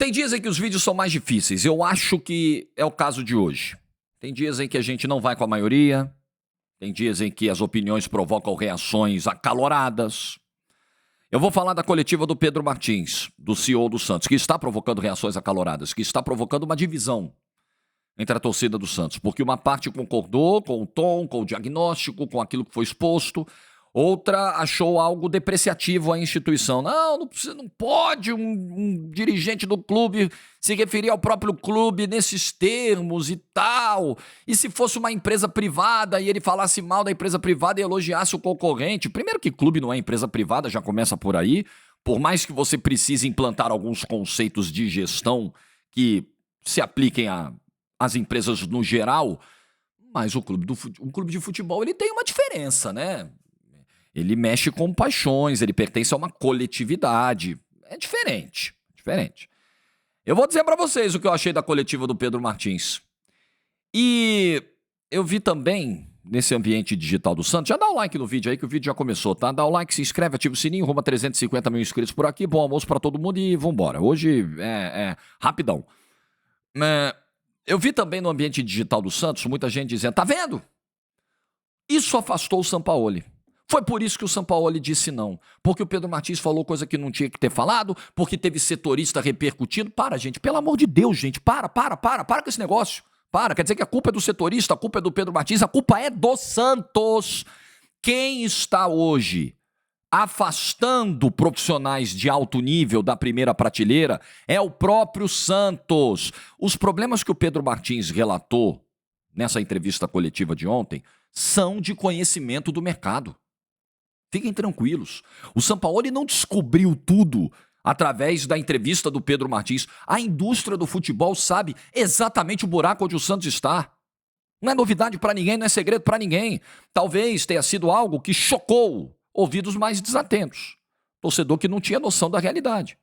Tem dias em que os vídeos são mais difíceis. Eu acho que é o caso de hoje. Tem dias em que a gente não vai com a maioria. Tem dias em que as opiniões provocam reações acaloradas. Eu vou falar da coletiva do Pedro Martins, do CEO do Santos, que está provocando reações acaloradas, que está provocando uma divisão entre a torcida do Santos, porque uma parte concordou com o tom, com o diagnóstico, com aquilo que foi exposto, outra achou algo depreciativo à instituição. Não pode um dirigente do clube se referir ao próprio clube nesses termos e tal. E se fosse uma empresa privada e ele falasse mal da empresa privada e elogiasse o concorrente? Primeiro que clube não é empresa privada, já começa por aí. Por mais que você precise implantar alguns conceitos de gestão que se apliquem às empresas no geral, mas um clube de futebol ele tem uma diferença, né? Ele mexe com paixões, ele pertence a uma coletividade. É diferente. Eu vou dizer pra vocês o que eu achei da coletiva do Pedro Martins. E eu vi também, nesse ambiente digital do Santos, já dá o like no vídeo aí, que o vídeo já começou, tá? Dá o like, se inscreve, ativa o sininho, rumo a 350 mil inscritos por aqui. Bom almoço pra todo mundo e vambora. Hoje é rapidão. Eu vi também no ambiente digital do Santos, muita gente dizendo, tá vendo? Isso afastou o Sampaoli. Foi por isso que o Sampaoli disse não. Porque o Pedro Martins falou coisa que não tinha que ter falado, porque teve setorista repercutindo. Para, gente, pelo amor de Deus, gente, para com esse negócio. Quer dizer que a culpa é do setorista, a culpa é do Pedro Martins, a culpa é do Santos. Quem está hoje afastando profissionais de alto nível da primeira prateleira é o próprio Santos. Os problemas que o Pedro Martins relatou nessa entrevista coletiva de ontem são de conhecimento do mercado. Fiquem tranquilos. O Sampaoli não descobriu tudo através da entrevista do Pedro Martins. A indústria do futebol sabe exatamente o buraco onde o Santos está. Não é novidade para ninguém, não é segredo para ninguém. Talvez tenha sido algo que chocou ouvidos mais desatentos. Torcedor que não tinha noção da realidade.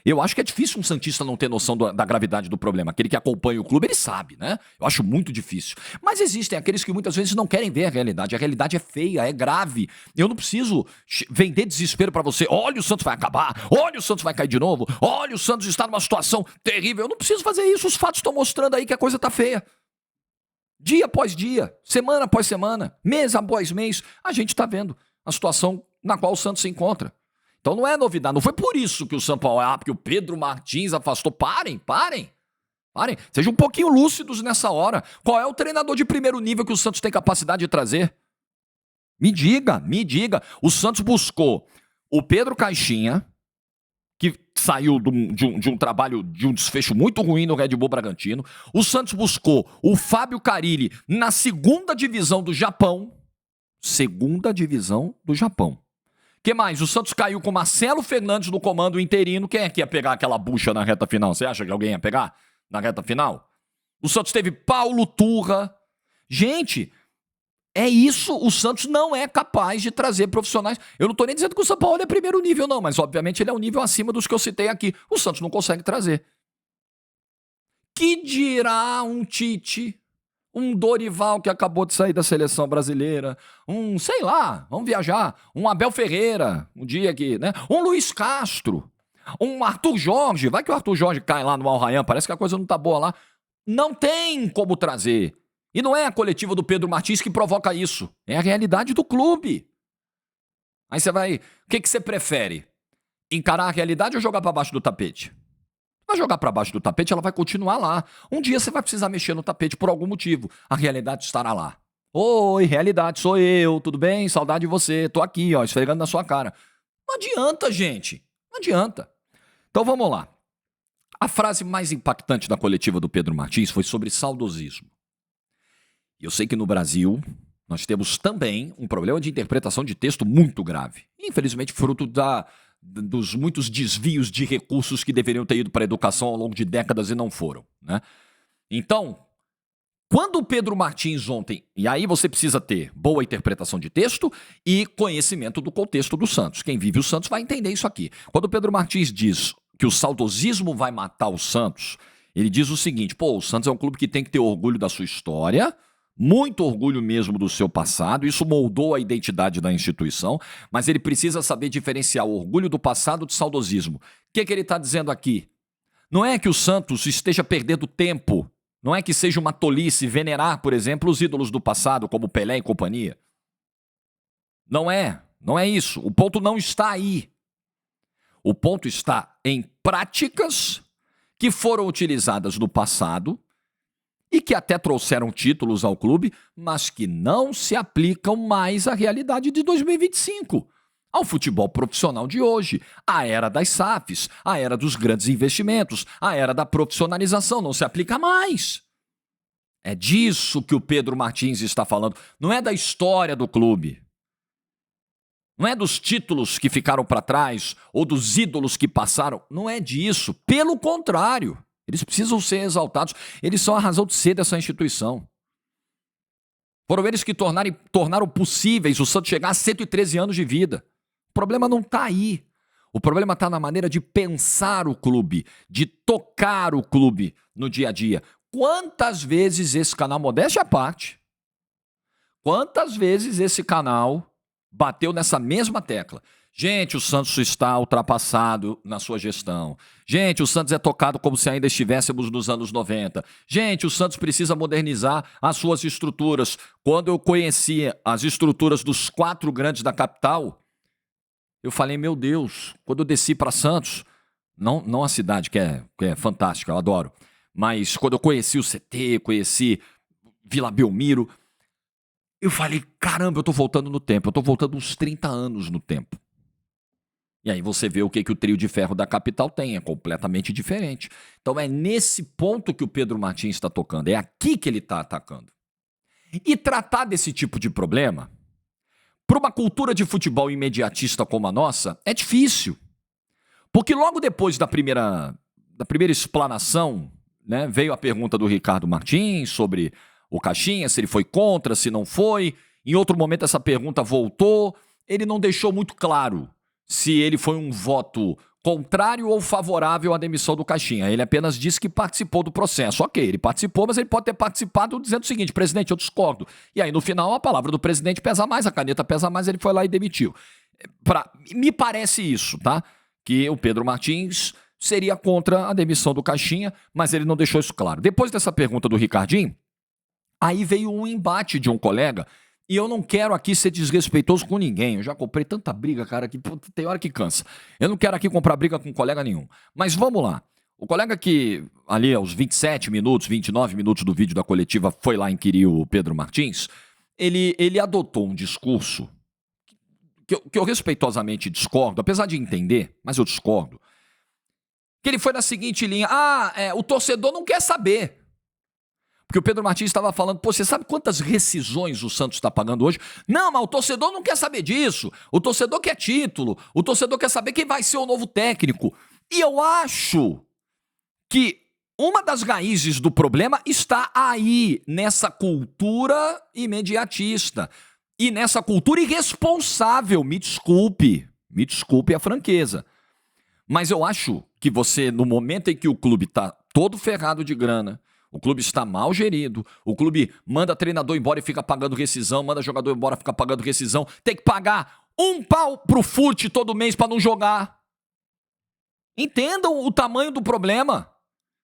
Eu acho que é difícil um santista não ter noção da gravidade do problema. Aquele que acompanha o clube, ele sabe, né? Eu acho muito difícil. Mas existem aqueles que muitas vezes não querem ver a realidade. A realidade é feia, é grave. Eu não preciso vender desespero pra você. Olha, o Santos vai acabar. Olha, o Santos vai cair de novo. Olha, o Santos está numa situação terrível. Eu não preciso fazer isso. Os fatos estão mostrando aí que a coisa tá feia. Dia após dia, semana após semana, mês após mês, a gente tá vendo a situação na qual o Santos se encontra. Então não é novidade, não foi por isso que o Sampaoli, porque o Pedro Martins afastou. Parem. Sejam um pouquinho lúcidos nessa hora. Qual é o treinador de primeiro nível que o Santos tem capacidade de trazer? Me diga. O Santos buscou o Pedro Caixinha, que saiu de um trabalho, de um desfecho muito ruim no Red Bull Bragantino. O Santos buscou o Fábio Carille na segunda divisão do Japão. Que mais? O Santos caiu com Marcelo Fernandes no comando interino. Quem é que ia pegar aquela bucha na reta final? Você acha que alguém ia pegar na reta final? O Santos teve Paulo Turra. Gente, é isso. O Santos não é capaz de trazer profissionais. Eu não tô nem dizendo que o São Paulo é primeiro nível, não. Mas, obviamente, ele é um nível acima dos que eu citei aqui. O Santos não consegue trazer. Que dirá um Tite, um Dorival que acabou de sair da seleção brasileira, sei lá, vamos viajar, um Abel Ferreira, um dia que, né? Um Luiz Castro, um Arthur Jorge, vai que o Arthur Jorge cai lá no Al Rayyan, parece que a coisa não tá boa lá. Não tem como trazer. E não é a coletiva do Pedro Martins que provoca isso, é a realidade do clube. Aí você vai, o que você prefere? Encarar a realidade ou jogar pra baixo do tapete? Vai jogar pra baixo do tapete, ela vai continuar lá. Um dia você vai precisar mexer no tapete por algum motivo. A realidade estará lá. Oi, realidade, sou eu, tudo bem? Saudade de você, tô aqui, ó, esfregando na sua cara. Não adianta, gente. Não adianta. Então vamos lá. A frase mais impactante da coletiva do Pedro Martins foi sobre saudosismo. E eu sei que no Brasil nós temos também um problema de interpretação de texto muito grave. Infelizmente, fruto dos muitos desvios de recursos que deveriam ter ido para a educação ao longo de décadas e não foram, né? Então, quando o Pedro Martins ontem, e aí você precisa ter boa interpretação de texto e conhecimento do contexto do Santos. Quem vive o Santos vai entender isso aqui. Quando o Pedro Martins diz que o saudosismo vai matar o Santos, ele diz o seguinte, o Santos é um clube que tem que ter orgulho da sua história, muito orgulho mesmo do seu passado, isso moldou a identidade da instituição, mas ele precisa saber diferenciar o orgulho do passado do saudosismo. O que ele está dizendo aqui? Não é que o Santos esteja perdendo tempo. Não é que seja uma tolice venerar, por exemplo, os ídolos do passado, como Pelé e companhia. Não é isso. O ponto não está aí. O ponto está em práticas que foram utilizadas no passado e que até trouxeram títulos ao clube, mas que não se aplicam mais à realidade de 2025. Ao futebol profissional de hoje, a era das SAFs, a era dos grandes investimentos, a era da profissionalização, não se aplica mais. É disso que o Pedro Martins está falando, não é da história do clube. Não é dos títulos que ficaram para trás ou dos ídolos que passaram, não é disso. Pelo contrário, eles precisam ser exaltados, eles são a razão de ser dessa instituição. Foram eles que tornaram possíveis o Santos chegar a 113 anos de vida. O problema não está aí. O problema está na maneira de pensar o clube, de tocar o clube no dia a dia. Quantas vezes esse canal, modéstia à parte, quantas vezes esse canal bateu nessa mesma tecla? Gente, o Santos está ultrapassado na sua gestão. Gente, o Santos é tocado como se ainda estivéssemos nos anos 90. Gente, o Santos precisa modernizar as suas estruturas. Quando eu conhecia as estruturas dos 4 grandes da capital, eu falei, meu Deus, quando eu desci para Santos, não a cidade que é fantástica, eu adoro, mas quando eu conheci o CT, conheci Vila Belmiro, eu falei, caramba, eu tô voltando no tempo, eu tô voltando uns 30 anos no tempo. E aí você vê o que o trio de ferro da capital tem, é completamente diferente. Então é nesse ponto que o Pedro Martins está tocando, é aqui que ele está atacando. E tratar desse tipo de problema, para uma cultura de futebol imediatista como a nossa, é difícil. Porque logo depois da primeira explanação, né, veio a pergunta do Ricardo Martins sobre o Caixinha, se ele foi contra, se não foi. Em outro momento essa pergunta voltou. Ele não deixou muito claro se ele foi um voto contrário ou favorável à demissão do Caixinha. Ele apenas disse que participou do processo. Ok, ele participou, mas ele pode ter participado dizendo o seguinte, presidente, eu discordo. E aí no final a palavra do presidente pesa mais, a caneta pesa mais, ele foi lá e demitiu. Me parece isso, tá? Que o Pedro Martins seria contra a demissão do Caixinha, mas ele não deixou isso claro. Depois dessa pergunta do Ricardinho, aí veio um embate de um colega, e eu não quero aqui ser desrespeitoso com ninguém. Eu já comprei tanta briga, cara, que tem hora que cansa. Eu não quero aqui comprar briga com colega nenhum. Mas vamos lá. O colega que, ali aos 27 minutos, 29 minutos do vídeo da coletiva, foi lá inquirir o Pedro Martins, ele adotou um discurso que eu respeitosamente discordo, apesar de entender, mas eu discordo, que ele foi na seguinte linha, o torcedor não quer saber. Porque o Pedro Martins estava falando, pô, você sabe quantas rescisões o Santos está pagando hoje? Não, mas o torcedor não quer saber disso. O torcedor quer título. O torcedor quer saber quem vai ser o novo técnico. E eu acho que uma das raízes do problema está aí, nessa cultura imediatista. E nessa cultura irresponsável, me desculpe a franqueza. Mas eu acho que você, no momento em que o clube está todo ferrado de grana, o clube está mal gerido, o clube manda treinador embora e fica pagando rescisão, manda jogador embora e fica pagando rescisão, tem que pagar um pau pro Furt todo mês para não jogar. Entendam o tamanho do problema.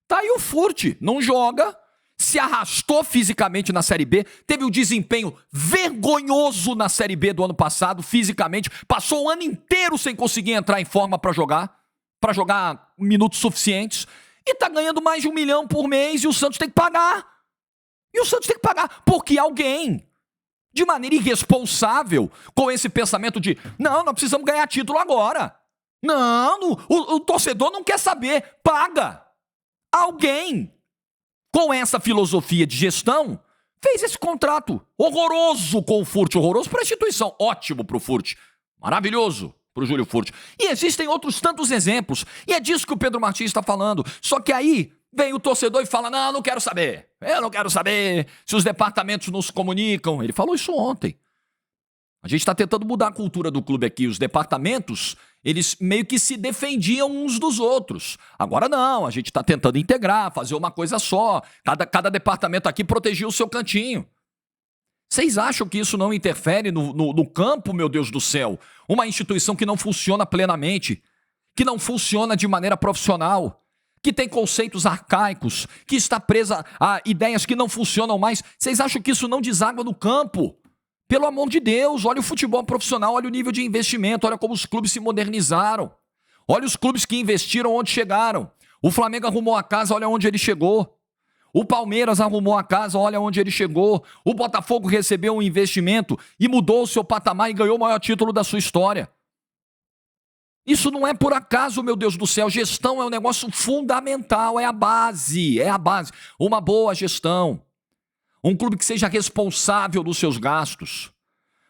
Tá aí o Furt, não joga, se arrastou fisicamente na Série B, teve um desempenho vergonhoso na Série B do ano passado, fisicamente, passou o ano inteiro sem conseguir entrar em forma para jogar minutos suficientes, e tá ganhando mais de 1 milhão por mês e o Santos tem que pagar. E o Santos tem que pagar porque alguém, de maneira irresponsável, com esse pensamento de não, nós precisamos ganhar título agora. Não, o torcedor não quer saber, paga. Alguém, com essa filosofia de gestão, fez esse contrato horroroso com o Furt, horroroso para a instituição, ótimo para o Furt, maravilhoso para o Júlio Furt. E existem outros tantos exemplos, e é disso que o Pedro Martins está falando. Só que aí vem o torcedor e fala, não, não quero saber, eu não quero saber se os departamentos não se comunicam. Ele falou isso ontem. A gente está tentando mudar a cultura do clube aqui. Os departamentos, eles meio que se defendiam uns dos outros. Agora não, a gente está tentando integrar, fazer uma coisa só. Cada departamento aqui protegia o seu cantinho. Vocês acham que isso não interfere no campo, meu Deus do céu? Uma instituição que não funciona plenamente, que não funciona de maneira profissional. que tem conceitos arcaicos, que está presa a ideias que não funcionam mais. Vocês acham que isso não deságua no campo? Pelo amor de Deus, olha o futebol profissional, olha o nível de investimento, olha como os clubes se modernizaram. Olha os clubes que investiram onde chegaram. O Flamengo arrumou a casa, olha onde ele chegou. O Palmeiras arrumou a casa, olha onde ele chegou. O Botafogo recebeu um investimento e mudou o seu patamar e ganhou o maior título da sua história. Isso não é por acaso, meu Deus do céu. Gestão é um negócio fundamental, é a base, é a base. Uma boa gestão. Um clube que seja responsável dos seus gastos.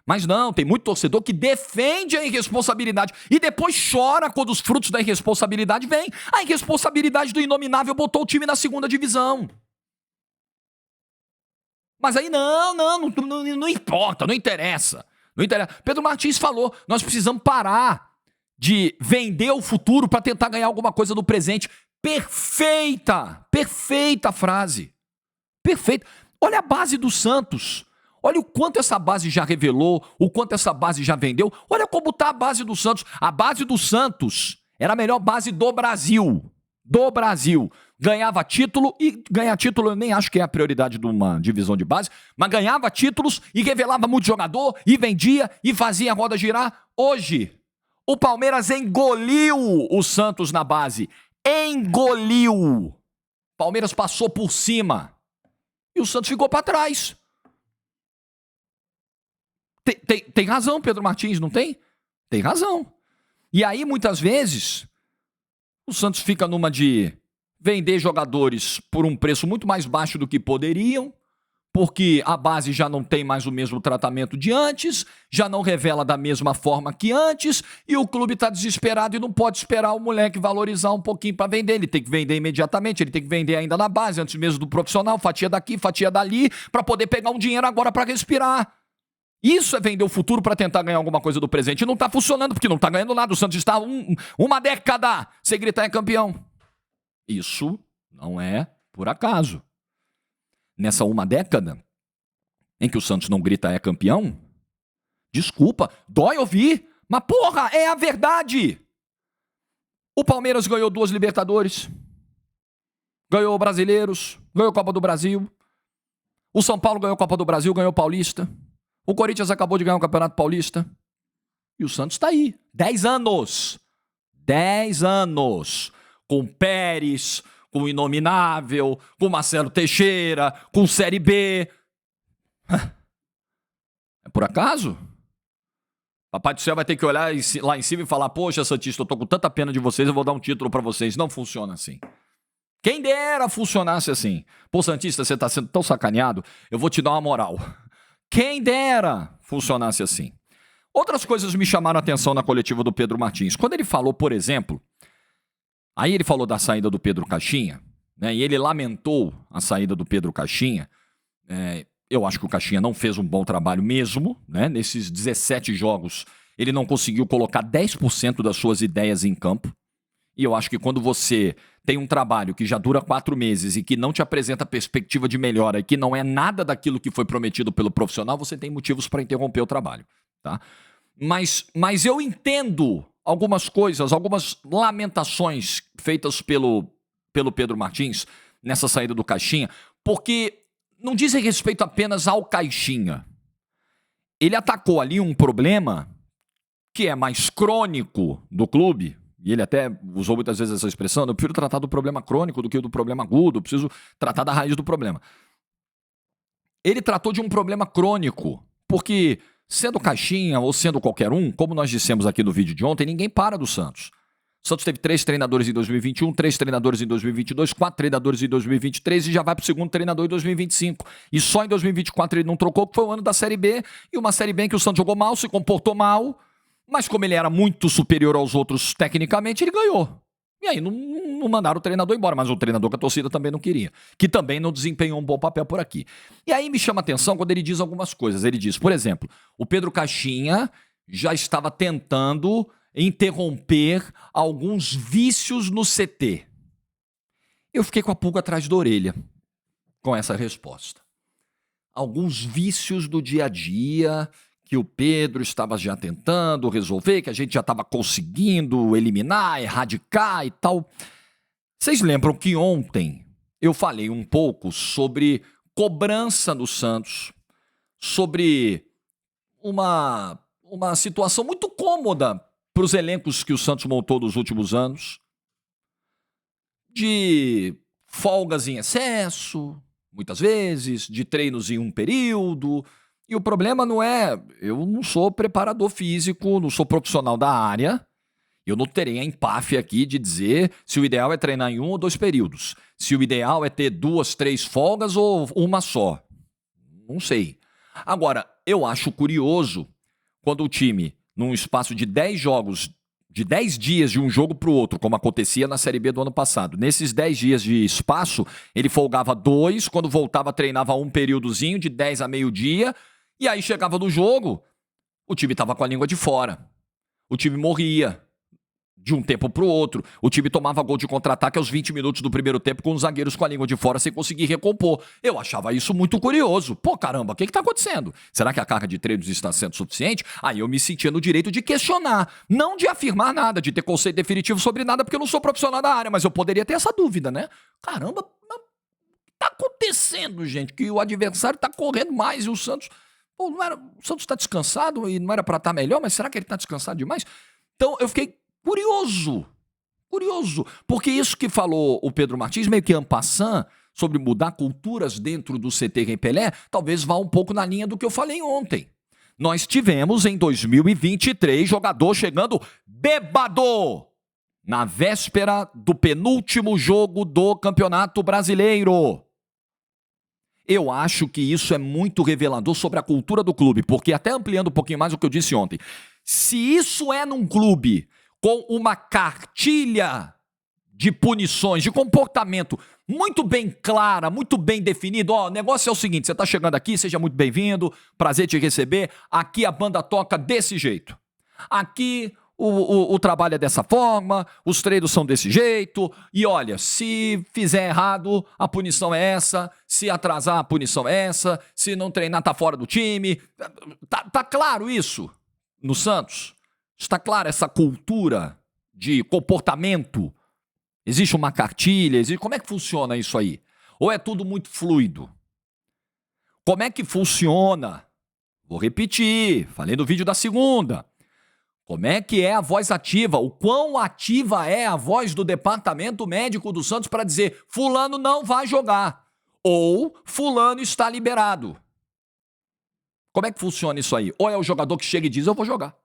Mas não, tem muito torcedor que defende a irresponsabilidade e depois chora quando os frutos da irresponsabilidade vêm. A irresponsabilidade do inominável botou o time na segunda divisão. Mas aí não importa, não interessa. Não interessa. Pedro Martins falou, nós precisamos parar de vender o futuro para tentar ganhar alguma coisa no presente. Perfeita frase. Perfeita. Olha a base do Santos. Olha o quanto essa base já revelou, o quanto essa base já vendeu. Olha como está a base do Santos. A base do Santos era a melhor base do Brasil. Do Brasil. Ganhava título, e ganhar título eu nem acho que é a prioridade de uma divisão de base, mas ganhava títulos e revelava muito jogador, e vendia, e fazia a roda girar. Hoje, o Palmeiras engoliu o Santos na base. Engoliu. Palmeiras passou por cima. E o Santos ficou para trás. Tem razão, Pedro Martins, não tem? Tem razão. E aí, muitas vezes, o Santos fica numa de vender jogadores por um preço muito mais baixo do que poderiam, porque a base já não tem mais o mesmo tratamento de antes, já não revela da mesma forma que antes, e o clube está desesperado e não pode esperar o moleque valorizar um pouquinho para vender. Ele tem que vender imediatamente, ele tem que vender ainda na base, antes mesmo do profissional, fatia daqui, fatia dali, para poder pegar um dinheiro agora para respirar. Isso é vender o futuro para tentar ganhar alguma coisa do presente. E não está funcionando, porque não está ganhando nada. O Santos está uma década sem gritar é campeão. Isso não é por acaso. Nessa uma década em que o Santos não grita é campeão, desculpa, dói ouvir, mas porra, é a verdade. O Palmeiras ganhou 2 Libertadores, ganhou Brasileiros, ganhou Copa do Brasil. O São Paulo ganhou Copa do Brasil, ganhou Paulista. O Corinthians acabou de ganhar o Campeonato Paulista. E o Santos está aí. 10 anos. 10 anos. Com Pérez, com o Inominável, com Marcelo Teixeira, com Série B. É por acaso? Papai do Céu vai ter que olhar lá em cima e falar, poxa, Santista, eu tô com tanta pena de vocês, eu vou dar um título para vocês. Não funciona assim. Quem dera funcionasse assim. Pô, Santista, você tá sendo tão sacaneado, eu vou te dar uma moral. Quem dera funcionasse assim. Outras coisas me chamaram a atenção na coletiva do Pedro Martins. Quando ele falou, por exemplo, aí ele falou da saída do Pedro Caixinha, né, e ele lamentou a saída do Pedro Caixinha. Eu acho que o Caixinha não fez um bom trabalho mesmo, né? Nesses 17 jogos, ele não conseguiu colocar 10% das suas ideias em campo. E eu acho que quando você tem um trabalho que já dura 4 meses e que não te apresenta perspectiva de melhora e que não é nada daquilo que foi prometido pelo profissional, você tem motivos para interromper o trabalho, tá? Mas eu entendo algumas coisas, algumas lamentações feitas pelo Pedro Martins nessa saída do Caixinha, porque não dizem respeito apenas ao Caixinha. Ele atacou ali um problema que é mais crônico do clube. E ele até usou muitas vezes essa expressão, eu prefiro tratar do problema crônico do que do problema agudo, eu preciso tratar da raiz do problema. Ele tratou de um problema crônico, porque sendo Caixinha ou sendo qualquer um, como nós dissemos aqui no vídeo de ontem, ninguém para do Santos. O Santos teve 3 treinadores em 2021, 3 treinadores em 2022, 4 treinadores em 2023 e já vai para o segundo treinador em 2025. E só em 2024 ele não trocou, que foi o ano da Série B, e uma Série B em que o Santos jogou mal, se comportou mal, mas como ele era muito superior aos outros tecnicamente, ele ganhou. E aí não mandaram o treinador embora, mas o treinador que a torcida também não queria, que também não desempenhou um bom papel por aqui. E aí me chama a atenção quando ele diz algumas coisas. Ele diz, por exemplo, o Pedro Caixinha já estava tentando interromper alguns vícios no CT. Eu fiquei com a pulga atrás da orelha com essa resposta. Alguns vícios do dia a dia que o Pedro estava já tentando resolver, que a gente já estava conseguindo eliminar, erradicar e tal. Vocês lembram que ontem eu falei um pouco sobre cobrança no Santos, sobre uma situação muito cômoda para os elencos que o Santos montou nos últimos anos, de folgas em excesso, muitas vezes, de treinos em um período. E o problema não é, eu não sou preparador físico, não sou profissional da área, eu não terei a empáfia aqui de dizer se o ideal é treinar em 1 ou 2 períodos, se o ideal é ter 2, 3 folgas ou uma só. Não sei. Agora, eu acho curioso quando o time, num espaço de 10 jogos, de 10 dias de um jogo para o outro, como acontecia na Série B do ano passado, nesses 10 dias de espaço, ele folgava 2, quando voltava treinava um períodozinho de 10 a meio-dia, e aí chegava no jogo, o time estava com a língua de fora. O time morria de um tempo para o outro. O time tomava gol de contra-ataque aos 20 minutos do primeiro tempo com os zagueiros com a língua de fora sem conseguir recompor. Eu achava isso muito curioso. Pô, caramba, o que está acontecendo? Será que a carga de treinos está sendo suficiente? Aí eu me sentia no direito de questionar, não de afirmar nada, de ter conceito definitivo sobre nada, porque eu não sou profissional da área, mas eu poderia ter essa dúvida, né? Caramba, o que está acontecendo, gente? Que o adversário está correndo mais e o Santos... Pô, não era, o Santos está descansado e não era para estar melhor, mas será que ele está descansado demais? Então eu fiquei curioso, porque isso que falou o Pedro Martins, meio que en passant, sobre mudar culturas dentro do CT Rei Pelé, talvez vá um pouco na linha do que eu falei ontem. Nós tivemos em 2023 jogador chegando bêbado na véspera do penúltimo jogo do Campeonato Brasileiro. Eu acho que isso é muito revelador sobre a cultura do clube, porque até ampliando um pouquinho mais o que eu disse ontem, se isso é num clube com uma cartilha de punições, de comportamento muito bem clara, muito bem definido, ó, o negócio é o seguinte, você tá chegando aqui, seja muito bem-vindo, prazer te receber, aqui a banda toca desse jeito, aqui o trabalho é dessa forma, os treinos são desse jeito, e olha, se fizer errado, a punição é essa, se atrasar, a punição é essa, se não treinar, tá fora do time. Tá claro isso no Santos? Está clara essa cultura de comportamento? Existe uma cartilha? Como é que funciona isso aí? Ou é tudo muito fluido? Como é que funciona? Vou repetir, falei no vídeo da segunda. Como é que é a voz ativa? O quão ativa é a voz do departamento médico do Santos para dizer fulano não vai jogar ou fulano está liberado? Como é que funciona isso aí? Ou é o jogador que chega e diz eu vou jogar,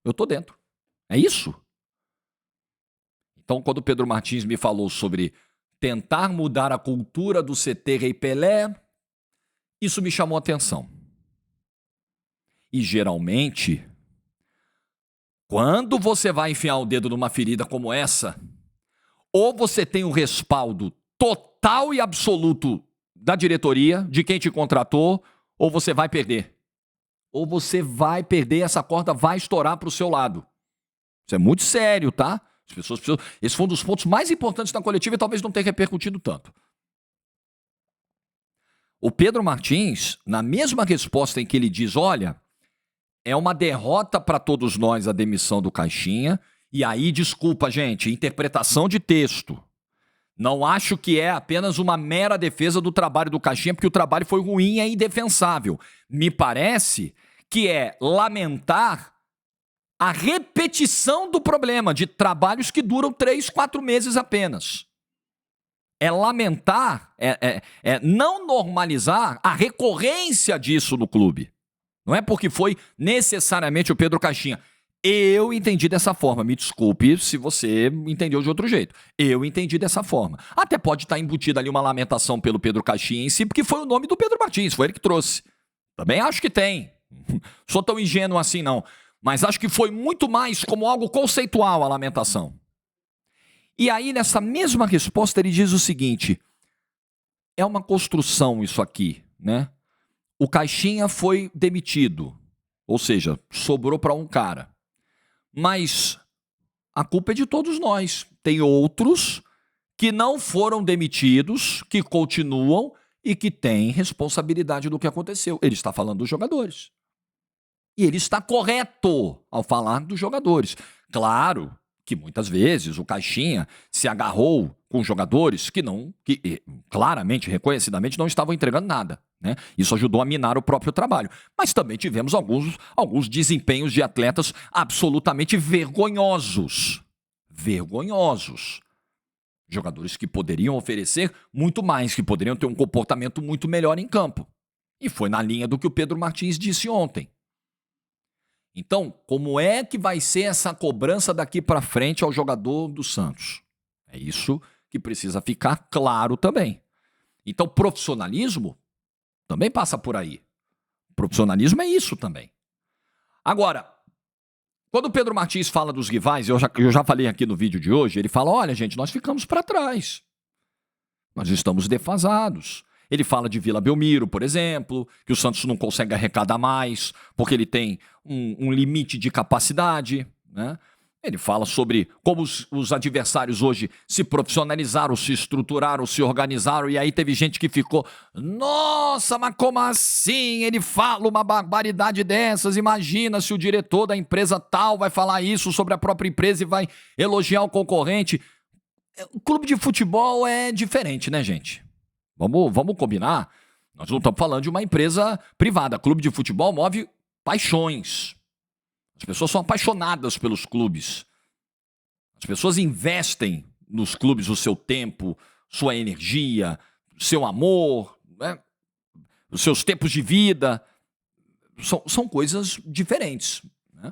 eu tô dentro. É isso? Então, quando o Pedro Martins me falou sobre tentar mudar a cultura do CT Rei Pelé, isso me chamou a atenção. E geralmente, quando você vai enfiar o dedo numa ferida como essa, ou você tem um respaldo total e absoluto da diretoria, de quem te contratou, ou você vai perder. Ou você vai perder, essa corda vai estourar para o seu lado. Isso é muito sério, tá? As pessoas precisam... Esse foi um dos pontos mais importantes da coletiva e talvez não tenha repercutido tanto. O Pedro Martins, na mesma resposta em que ele diz, olha, é uma derrota para todos nós a demissão do Caixinha, e aí, desculpa, gente, interpretação de texto. Não acho que é apenas uma mera defesa do trabalho do Caixinha, porque o trabalho foi ruim e é indefensável. Me parece que é lamentar a repetição do problema de trabalhos que duram 3, 4 meses apenas. É lamentar, não normalizar a recorrência disso no clube. Não é porque foi necessariamente o Pedro Caixinha. Eu entendi dessa forma. Me desculpe se você entendeu de outro jeito. Eu entendi dessa forma. Até pode estar embutida ali uma lamentação pelo Pedro Caixinha em si, porque foi o nome do Pedro Martins, foi ele que trouxe. Também acho que tem. Sou tão ingênuo assim, não. Mas acho que foi muito mais como algo conceitual a lamentação. E aí, nessa mesma resposta, ele diz o seguinte: é uma construção isso aqui, né? O Caixinha foi demitido, ou seja, sobrou para um cara. Mas a culpa é de todos nós. Tem outros que não foram demitidos, que continuam e que têm responsabilidade do que aconteceu. Ele está falando dos jogadores. E ele está correto ao falar dos jogadores. Claro que muitas vezes o Caixinha se agarrou com jogadores que claramente, reconhecidamente, não estavam entregando nada, né? Isso ajudou a minar o próprio trabalho. Mas também tivemos alguns desempenhos de atletas absolutamente vergonhosos. Vergonhosos. Jogadores que poderiam oferecer muito mais, que poderiam ter um comportamento muito melhor em campo. E foi na linha do que o Pedro Martins disse ontem. Então, como é que vai ser essa cobrança daqui para frente ao jogador do Santos? É isso que precisa ficar claro também. Então, profissionalismo também passa por aí. Profissionalismo é isso também. Agora, quando o Pedro Martins fala dos rivais, eu já falei aqui no vídeo de hoje, ele fala, olha gente, nós ficamos para trás. Nós estamos defasados. Ele fala de Vila Belmiro, por exemplo, que o Santos não consegue arrecadar mais, porque ele tem um limite de capacidade, né? Ele fala sobre como os adversários hoje se profissionalizaram, se estruturaram, se organizaram, e aí teve gente que ficou, nossa, mas como assim? Ele fala uma barbaridade dessas, imagina se o diretor da empresa tal vai falar isso sobre a própria empresa e vai elogiar o concorrente. O clube de futebol é diferente, né, gente? Vamos combinar? Nós não estamos falando de uma empresa privada. Clube de futebol move paixões. As pessoas são apaixonadas pelos clubes. As pessoas investem nos clubes o seu tempo, sua energia, seu amor, né? Os seus tempos de vida. São coisas diferentes, né?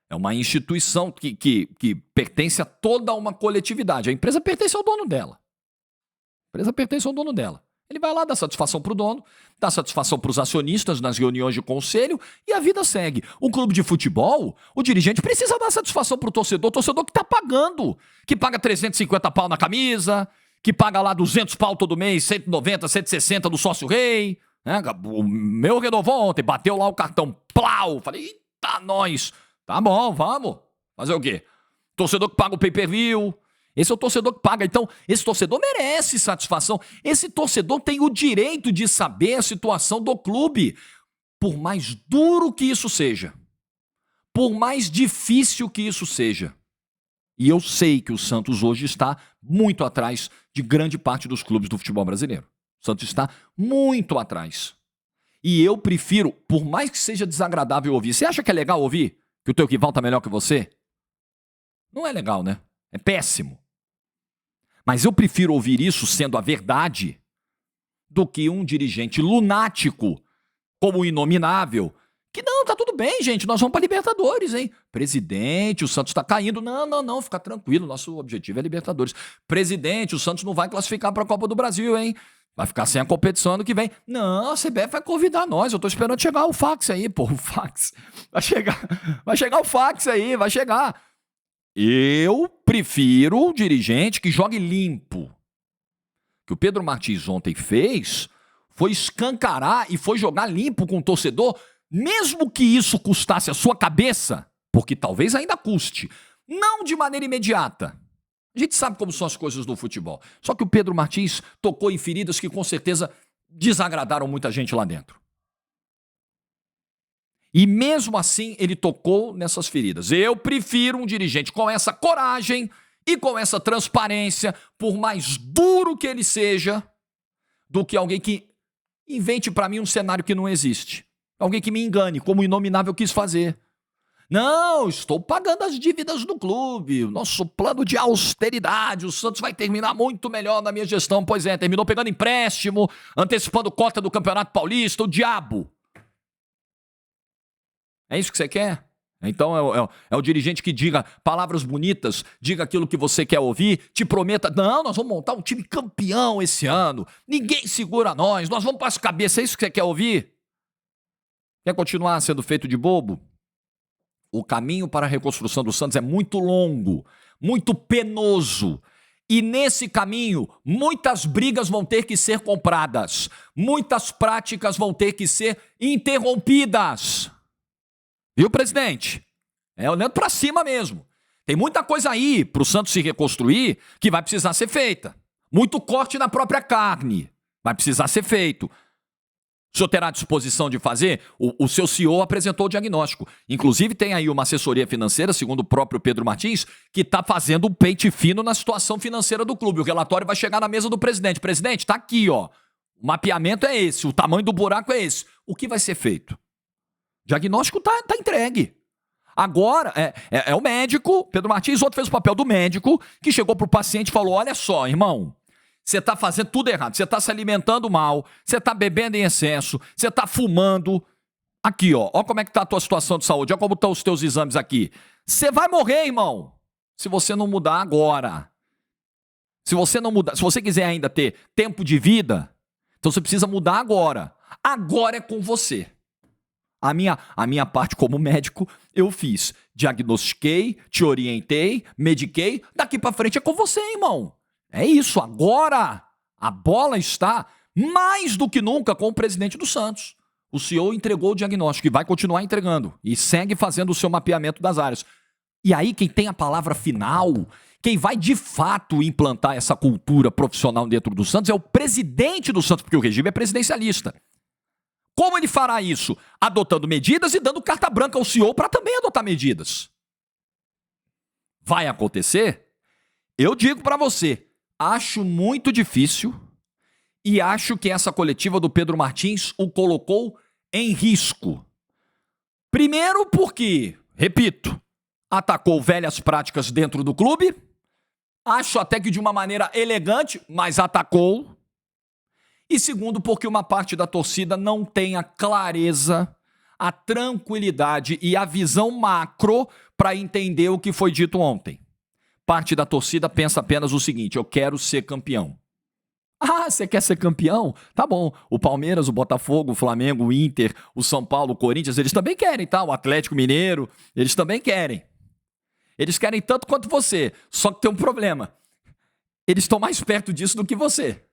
É uma instituição que pertence a toda uma coletividade. A empresa pertence ao dono dela. A empresa pertence ao dono dela. Ele vai lá dar satisfação para o dono, dá satisfação para os acionistas nas reuniões de conselho e a vida segue. Um clube de futebol, o dirigente precisa dar satisfação para o torcedor que está pagando, que paga 350 pau na camisa, que paga lá 200 pau todo mês, 190, 160 do sócio-rei. Né? O meu renovou ontem, bateu lá o cartão, plau, falei, eita, nós, tá bom, vamos. Fazer o quê? Torcedor que paga o pay-per-view. Esse é o torcedor que paga. Então, esse torcedor merece satisfação. Esse torcedor tem o direito de saber a situação do clube. Por mais duro que isso seja. Por mais difícil que isso seja. E eu sei que o Santos hoje está muito atrás de grande parte dos clubes do futebol brasileiro. O Santos está muito atrás. E eu prefiro, por mais que seja desagradável ouvir. Você acha que é legal ouvir que o teu rival está melhor que você? Não é legal, né? É péssimo. Mas eu prefiro ouvir isso sendo a verdade do que um dirigente lunático, como o Inominável, que não, tá tudo bem, gente, nós vamos para Libertadores, hein? Presidente, o Santos tá caindo. Não, fica tranquilo, nosso objetivo é Libertadores. Presidente, o Santos não vai classificar para a Copa do Brasil, hein? Vai ficar sem a competição ano que vem. Não, a CBF vai convidar nós, eu tô esperando chegar o fax aí, pô, o fax. Vai chegar o fax aí, vai chegar. Eu prefiro o dirigente que jogue limpo. O que o Pedro Martins ontem fez foi escancarar e foi jogar limpo com o torcedor, mesmo que isso custasse a sua cabeça, porque talvez ainda custe, não de maneira imediata. A gente sabe como são as coisas do futebol. Só que o Pedro Martins tocou em feridas que com certeza desagradaram muita gente lá dentro. E mesmo assim, ele tocou nessas feridas. Eu prefiro um dirigente com essa coragem e com essa transparência, por mais duro que ele seja, do que alguém que invente para mim um cenário que não existe. Alguém que me engane, como o Inominável quis fazer. Não, estou pagando as dívidas do clube, o nosso plano de austeridade, o Santos vai terminar muito melhor na minha gestão. Pois é, terminou pegando empréstimo, antecipando cota do Campeonato Paulista, o diabo. É isso que você quer? Então é o dirigente que diga palavras bonitas, diga aquilo que você quer ouvir, te prometa, não, nós vamos montar um time campeão esse ano, ninguém segura nós vamos para as cabeças, é isso que você quer ouvir? Quer continuar sendo feito de bobo? O caminho para a reconstrução do Santos é muito longo, muito penoso. E nesse caminho, muitas brigas vão ter que ser compradas, muitas práticas vão ter que ser interrompidas. Viu, presidente? Olhando pra cima mesmo. Tem muita coisa aí pro Santos se reconstruir que vai precisar ser feita. Muito corte na própria carne vai precisar ser feito. O senhor terá disposição de fazer? O seu CEO apresentou o diagnóstico. Inclusive, tem aí uma assessoria financeira, segundo o próprio Pedro Martins, que está fazendo um pente fino na situação financeira do clube. O relatório vai chegar na mesa do presidente. Presidente, está aqui, ó. O mapeamento é esse, o tamanho do buraco é esse. O que vai ser feito? O diagnóstico tá entregue. Agora, é o médico, Pedro Martins, outro fez o papel do médico, que chegou pro paciente e falou, olha só, irmão, você tá fazendo tudo errado, você tá se alimentando mal, você tá bebendo em excesso, você tá fumando. Aqui, ó como é que tá a tua situação de saúde, ó como estão os teus exames aqui. Você vai morrer, irmão, se você não mudar agora. Se você não mudar, se você quiser ainda ter tempo de vida, então você precisa mudar agora. Agora é com você. A minha parte como médico, eu fiz. Diagnostiquei, te orientei, mediquei. Daqui pra frente é com você, irmão. É isso, agora a bola está mais do que nunca com o presidente do Santos. O CEO entregou o diagnóstico e vai continuar entregando. E segue fazendo o seu mapeamento das áreas. E aí quem tem a palavra final, quem vai de fato implantar essa cultura profissional dentro do Santos é o presidente do Santos, porque o regime é presidencialista. Como ele fará isso? Adotando medidas e dando carta branca ao CEO para também adotar medidas. Vai acontecer? Eu digo para você, acho muito difícil e acho que essa coletiva do Pedro Martins o colocou em risco. Primeiro porque, repito, atacou velhas práticas dentro do clube, acho até que de uma maneira elegante, mas atacou. E segundo, porque uma parte da torcida não tem a clareza, a tranquilidade e a visão macro para entender o que foi dito ontem. Parte da torcida pensa apenas o seguinte, eu quero ser campeão. Ah, você quer ser campeão? Tá bom. O Palmeiras, o Botafogo, o Flamengo, o Inter, o São Paulo, o Corinthians, eles também querem, tá? O Atlético Mineiro, eles também querem. Eles querem tanto quanto você, só que tem um problema. Eles estão mais perto disso do que você.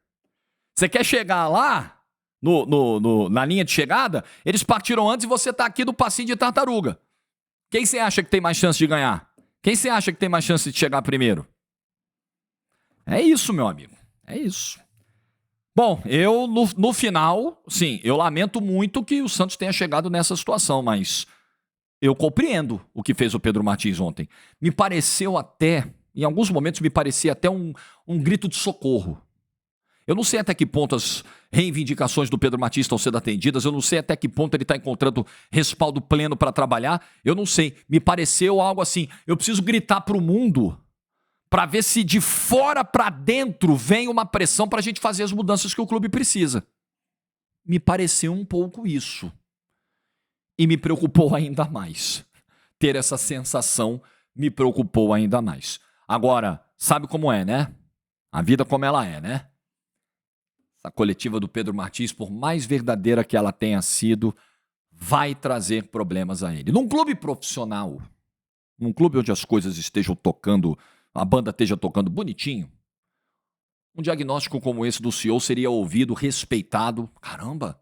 Você quer chegar lá, na linha de chegada, eles partiram antes e você está aqui do passinho de tartaruga. Quem você acha que tem mais chance de ganhar? Quem você acha que tem mais chance de chegar primeiro? É isso, meu amigo. É isso. Bom, eu, no final, sim, eu lamento muito que o Santos tenha chegado nessa situação, mas eu compreendo o que fez o Pedro Martins ontem. Me pareceu até, em alguns momentos, me parecia até um grito de socorro. Eu não sei até que ponto as reivindicações do Pedro Martins estão sendo atendidas, eu não sei até que ponto ele está encontrando respaldo pleno para trabalhar, eu não sei. Me pareceu algo assim, eu preciso gritar para o mundo para ver se de fora para dentro vem uma pressão para a gente fazer as mudanças que o clube precisa. Me pareceu um pouco isso. E me preocupou ainda mais. Ter essa sensação me preocupou ainda mais. Agora, sabe como é, né? A vida como ela é, né? A coletiva do Pedro Martins, por mais verdadeira que ela tenha sido, vai trazer problemas a ele. Num clube profissional, num clube onde as coisas estejam tocando, a banda esteja tocando bonitinho, um diagnóstico como esse do CEO seria ouvido, respeitado. Caramba,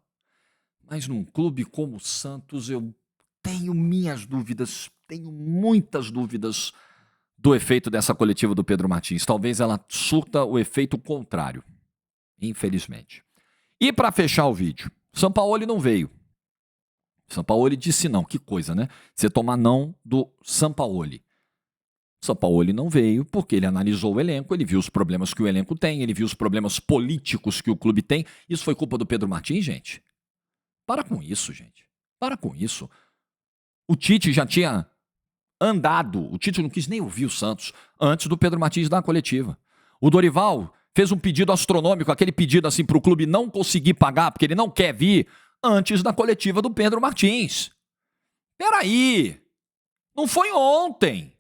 mas num clube como o Santos eu tenho minhas dúvidas, tenho muitas dúvidas do efeito dessa coletiva do Pedro Martins. Talvez ela surta o efeito contrário. Infelizmente. E para fechar o vídeo, Sampaoli não veio. Sampaoli disse não. Que coisa, né? Você tomar não do Sampaoli. Sampaoli não veio porque ele analisou o elenco, ele viu os problemas que o elenco tem, ele viu os problemas políticos que o clube tem. Isso foi culpa do Pedro Martins, gente? Para com isso, gente. Para com isso. O Tite já tinha andado, o Tite não quis nem ouvir o Santos antes do Pedro Martins dar a coletiva. O Dorival fez um pedido astronômico, aquele pedido assim para o clube não conseguir pagar, porque ele não quer vir, antes da coletiva do Pedro Martins. Peraí, não foi ontem.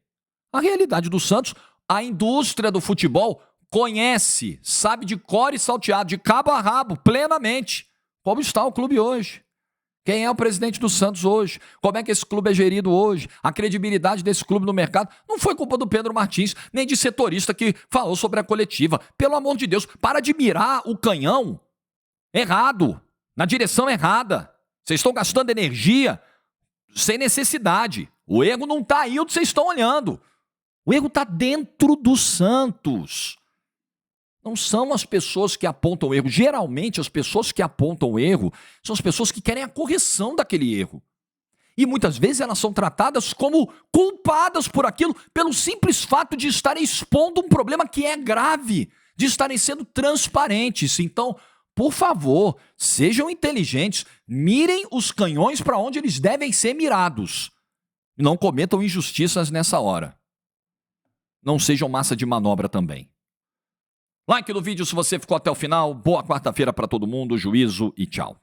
A realidade do Santos, a indústria do futebol conhece, sabe de cor e salteado, de cabo a rabo, plenamente, como está o clube hoje. Quem é o presidente do Santos hoje? Como é que esse clube é gerido hoje? A credibilidade desse clube no mercado não foi culpa do Pedro Martins, nem de setorista que falou sobre a coletiva. Pelo amor de Deus, para de mirar o canhão errado, na direção errada. Vocês estão gastando energia sem necessidade. O erro não está aí onde vocês estão olhando. O erro está dentro do Santos. Não são as pessoas que apontam o erro. Geralmente, as pessoas que apontam o erro são as pessoas que querem a correção daquele erro. E muitas vezes elas são tratadas como culpadas por aquilo, pelo simples fato de estarem expondo um problema que é grave, de estarem sendo transparentes. Então, por favor, sejam inteligentes, mirem os canhões para onde eles devem ser mirados. Não cometam injustiças nessa hora. Não sejam massa de manobra também. Like no vídeo se você ficou até o final. Boa quarta-feira para todo mundo, juízo e tchau.